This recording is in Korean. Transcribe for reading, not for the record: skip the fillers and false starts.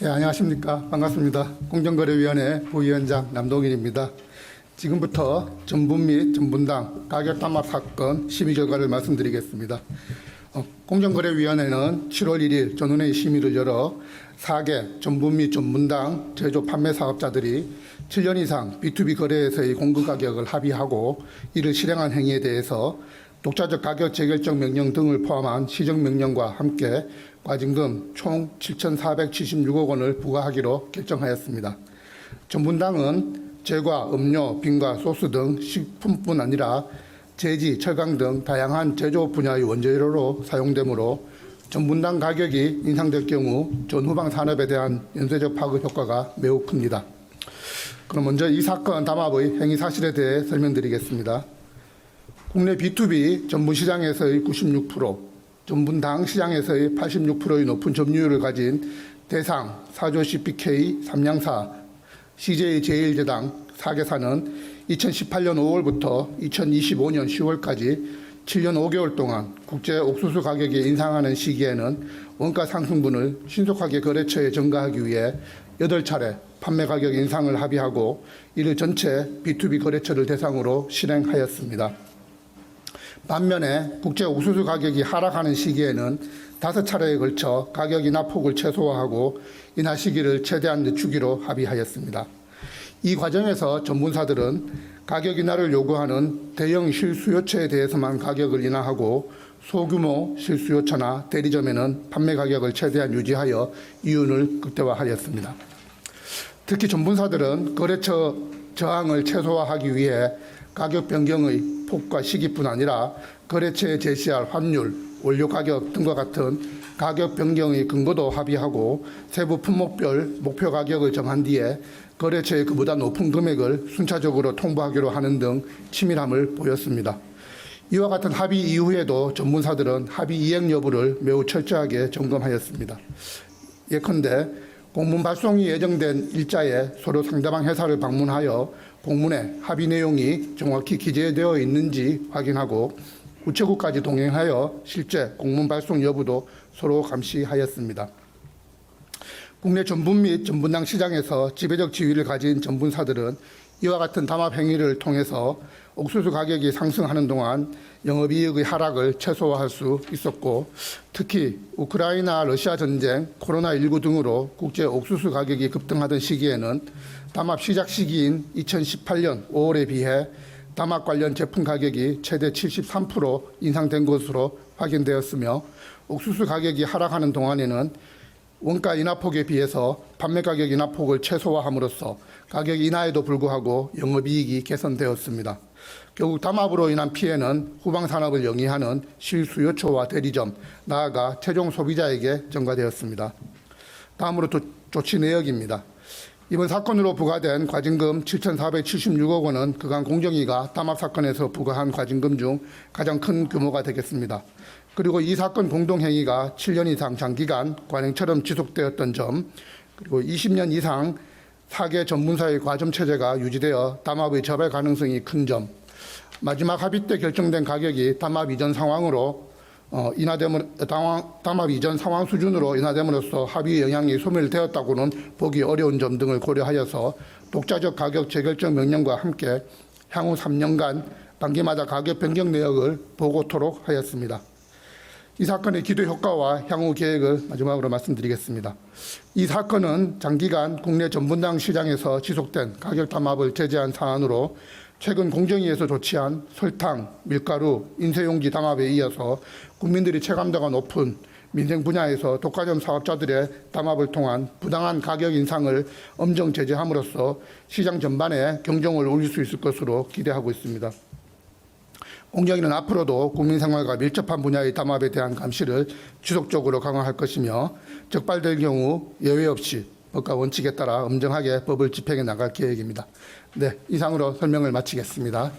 예, 안녕하십니까. 반갑습니다. 공정거래위원회 부위원장 남동일입니다. 지금부터 전분 및 전분당 가격 담합 사건 심의 결과를 말씀드리겠습니다. 공정거래위원회는 7월 1일 전원회의 심의를 열어 4개 전분 및 전분당 제조 판매 사업자들이 7년 이상 B2B 거래에서의 공급 가격을 합의하고 이를 실행한 행위에 대해서 독자적 가격 재결정 명령 등을 포함한 시정 명령과 함께 과징금 총 7,476억 원을 부과하기로 결정하였습니다. 전분당은 제과, 음료, 빙과, 소스 등 식품뿐 아니라 제지, 철강 등 다양한 제조 분야의 원재료로 사용되므로 전분당 가격이 인상될 경우 전후방 산업에 대한 연쇄적 파급 효과가 매우 큽니다. 그럼 먼저 이 사건 담합의 행위 사실에 대해 설명드리겠습니다. 국내 B2B 전분 시장에서의 96%, 전분당 시장에서의 86%의 높은 점유율을 가진 대상, 사조 CPK, 삼양사, CJ 제일제당 4개사는 2018년 5월부터 2025년 10월까지 7년 5개월 동안 국제 옥수수 가격이 인상하는 시기에는 원가 상승분을 신속하게 거래처에 전가하기 위해 8차례 판매 가격 인상을 합의하고 이를 전체 B2B 거래처를 대상으로 실행하였습니다. 반면에 국제 옥수수 가격이 하락하는 시기에는 5차례에 걸쳐 가격 인하폭을 최소화하고 인하 시기를 최대한 늦추기로 합의하였습니다. 이 과정에서 전분사들은 가격 인하를 요구하는 대형 실수요처에 대해서만 가격을 인하하고 소규모 실수요처나 대리점에는 판매 가격을 최대한 유지하여 이윤을 극대화하였습니다. 특히 전분사들은 거래처 저항을 최소화하기 위해 가격 변경의 폭과 시기뿐 아니라 거래처에 제시할 환율, 원료 가격 등과 같은 가격 변경의 근거도 합의하고 세부 품목별 목표 가격을 정한 뒤에 거래처에 그보다 높은 금액을 순차적으로 통보하기로 하는 등 치밀함을 보였습니다. 이와 같은 합의 이후에도 전분사들은 합의 이행 여부를 매우 철저하게 점검하였습니다. 예컨대 공문 발송이 예정된 일자에 서로 상대방 회사를 방문하여 공문에 합의 내용이 정확히 기재되어 있는지 확인하고 우체국까지 동행하여 실제 공문 발송 여부도 서로 감시하였습니다. 국내 전분 및 전분당 시장에서 지배적 지위를 가진 전분사들은 이와 같은 담합 행위를 통해서 옥수수 가격이 상승하는 동안 영업이익의 하락을 최소화할 수 있었고, 특히 우크라이나 러시아 전쟁, 코로나19 등으로 국제 옥수수 가격이 급등하던 시기에는 담합 시작 시기인 2018년 5월에 비해 담합 관련 제품 가격이 최대 73% 인상된 것으로 확인되었으며, 옥수수 가격이 하락하는 동안에는 원가 인하폭에 비해서 판매 가격 인하폭을 최소화함으로써 가격 인하에도 불구하고 영업이익이 개선되었습니다. 결국 담합으로 인한 피해는 후방 산업을 영위하는 실수요처와 대리점, 나아가 최종 소비자에게 전가되었습니다. 다음으로 조치 내역입니다. 이번 사건으로 부과된 과징금 7,476억 원은 그간 공정위가 담합 사건에서 부과한 과징금 중 가장 큰 규모가 되겠습니다. 그리고 이 사건 공동행위가 7년 이상 장기간 관행처럼 지속되었던 점, 그리고 20년 이상 4개 전분사의 과점 체제가 유지되어 담합의 재발 가능성이 큰 점, 마지막 합의 때 결정된 가격이 담합 이전 상황으로 담합 이전 상황 수준으로 인하됨으로써 합의 영향이 소멸되었다고는 보기 어려운 점 등을 고려하여서 독자적 가격 재결정 명령과 함께 향후 3년간 반기마다 가격 변경 내역을 보고토록 하였습니다. 이 사건의 기대 효과와 향후 계획을 마지막으로 말씀드리겠습니다. 이 사건은 장기간 국내 전분당 시장에서 지속된 가격 담합을 제재한 사안으로 최근 공정위에서 조치한 설탕, 밀가루, 인쇄용지 담합에 이어서 국민들이 체감도가 높은 민생 분야에서 독과점 사업자들의 담합을 통한 부당한 가격 인상을 엄정 제재함으로써 시장 전반에 경종을 울릴 수 있을 것으로 기대하고 있습니다. 공정위는 앞으로도 국민 생활과 밀접한 분야의 담합에 대한 감시를 지속적으로 강화할 것이며 적발될 경우 예외 없이 법과 원칙에 따라 엄정하게 법을 집행해 나갈 계획입니다. 네, 이상으로 설명을 마치겠습니다.